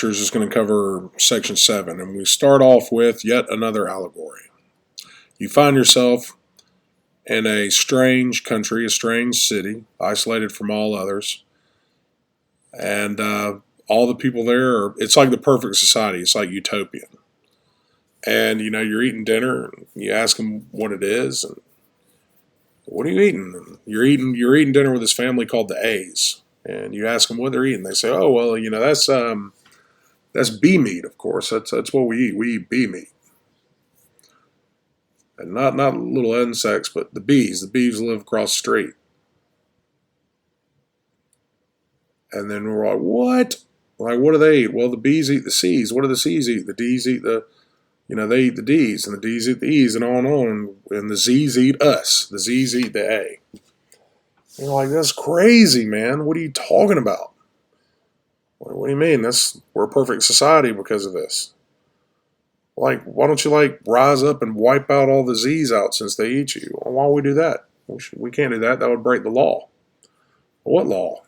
Is just going to cover section 7, and we start off with yet another allegory. You find yourself in a strange country, a strange city, isolated from all others, and all the people there are, it's like the perfect society. It's like utopian. And you're eating dinner, and you ask them what it is, and what are you eating? And you're eating dinner with this family called the A's, and you ask them what they're eating. They say, "Oh well, that's bee meat, of course. That's what we eat. We eat bee meat, and not little insects, but the bees. The bees live across the street." And then we're like, "What? Like, what do they eat?" "Well, the bees eat the C's. What do the C's eat? The D's eat they eat the D's, and the D's eat the E's, and on and on. And the Z's eat us. The Z's eat the A." You're like, "That's crazy, man. What are you talking about?" "What do you mean? We're a perfect society because of this." "Like, why don't you rise up and wipe out all the Z's out since they eat you?" "Well, why would we do that? We can't do that. That would break the law." "What law?"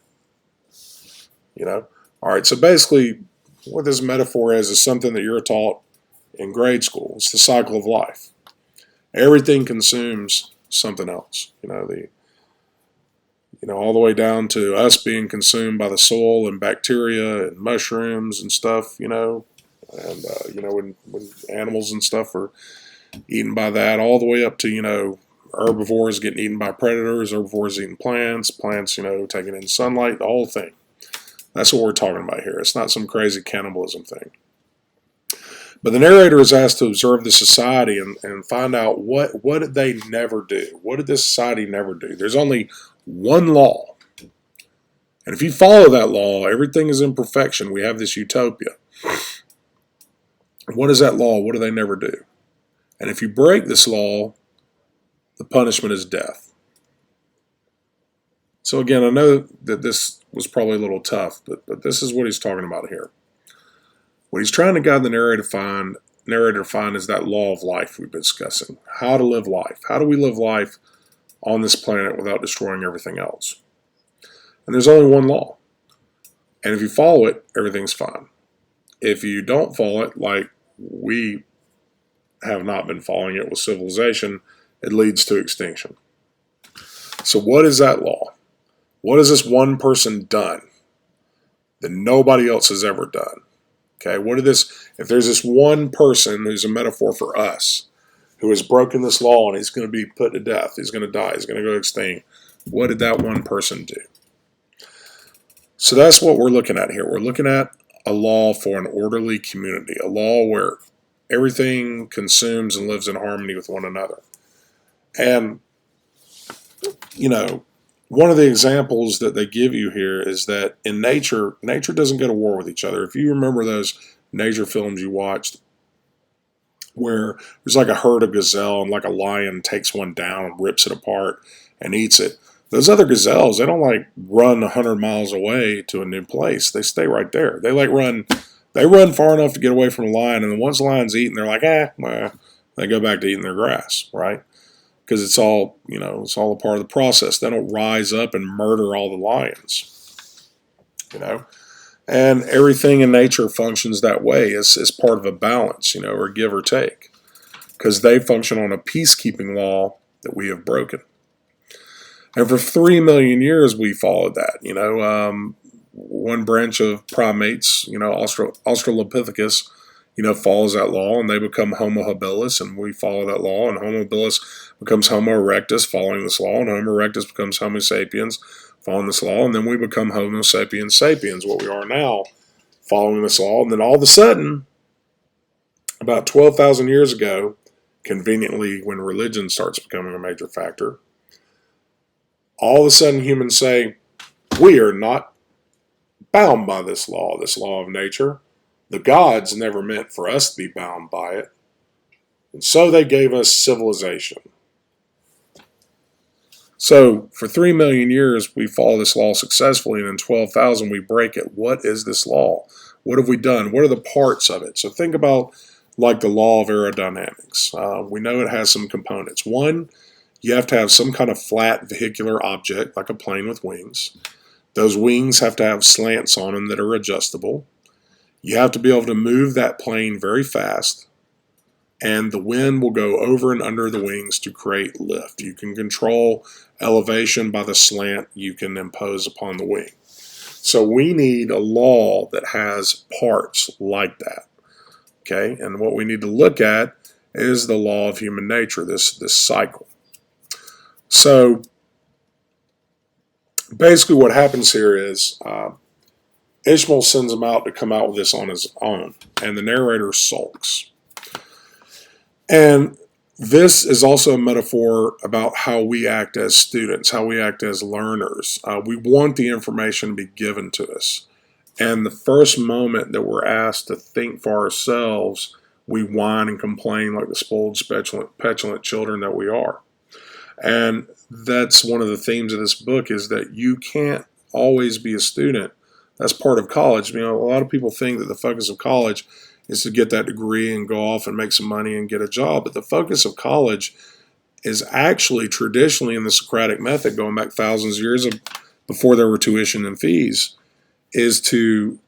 All right, so basically what this metaphor is something that you're taught in grade school. It's the cycle of life. Everything consumes something else. All the way down to us being consumed by the soil and bacteria and mushrooms and stuff, and when animals and stuff are eaten by that, all the way up to herbivores getting eaten by predators, herbivores eating plants, taking in sunlight, the whole thing. That's what we're talking about here. It's not some crazy cannibalism thing. But the narrator is asked to observe the society and find out what did they never do? What did this society never do? There's only one law. And if you follow that law, everything is in perfection. We have this utopia. What is that law? What do they never do? And if you break this law, the punishment is death. So again, I know that this was probably a little tough, but this is what he's talking about here. What he's trying to guide the narrator to find is that law of life we've been discussing. How to live life. How do we live life on this planet without destroying everything else? And there's only one law. And if you follow it, everything's fine. If you don't follow it, like we have not been following it with civilization, it leads to extinction. So what is that law? What has this one person done that nobody else has ever done? Okay, if there's this one person who's a metaphor for us, who has broken this law and he's going to be put to death, he's going to die, he's going to go extinct, what did that one person do? So that's what we're looking at here. We're looking at a law for an orderly community, a law where everything consumes and lives in harmony with one another. And, one of the examples that they give you here is that in nature doesn't go to war with each other. If you remember those nature films you watched where there's like a herd of gazelle and like a lion takes one down and rips it apart and eats it, those other gazelles, they don't run 100 miles away to a new place. They stay right there. They run far enough to get away from the lion, and then once the lion's eaten, they're like, they go back to eating their grass, right? Because it's all a part of the process. They don't rise up and murder all the lions, And everything in nature functions that way as part of a balance, or give or take, because they function on a peacekeeping law that we have broken. And for 3 million years, we followed that. One branch of primates, Australopithecus, follows that law, and they become Homo habilis, and we follow that law, and Homo habilis becomes Homo erectus, following this law, and Homo erectus becomes Homo sapiens, following this law, and then we become Homo sapiens sapiens, what we are now, following this law. And then all of a sudden, about 12,000 years ago, conveniently when religion starts becoming a major factor, all of a sudden humans say, we are not bound by this law of nature. The gods never meant for us to be bound by it. And so they gave us civilization. So for 3 million years, we follow this law successfully, and in 12,000, we break it. What is this law? What have we done? What are the parts of it? So think about like the law of aerodynamics. We know it has some components. One, you have to have some kind of flat vehicular object, like a plane with wings. Those wings have to have slants on them that are adjustable. You have to be able to move that plane very fast, and the wind will go over and under the wings to create lift. You can control elevation by the slant you can impose upon the wing. So we need a law that has parts like that. Okay, and what we need to look at is the law of human nature, this cycle. So basically what happens here is Ishmael sends him out to come out with this on his own, and the narrator sulks. And this is also a metaphor about how we act as students, how we act as learners. We want the information to be given to us. And the first moment that we're asked to think for ourselves, we whine and complain like the spoiled, petulant children that we are. And that's one of the themes of this book, is that you can't always be a student. That's part of college. You know, a lot of people think that the focus of college is to get that degree and go off and make some money and get a job. But the focus of college is actually traditionally in the Socratic method, going back thousands of years before there were tuition and fees, is to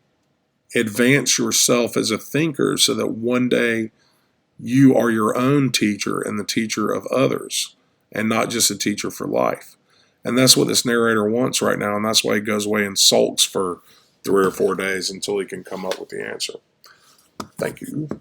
advance yourself as a thinker so that one day you are your own teacher and the teacher of others, and not just a teacher for life. And that's what this narrator wants right now, and that's why he goes away and sulks for 3 or 4 days until he can come up with the answer. Thank you.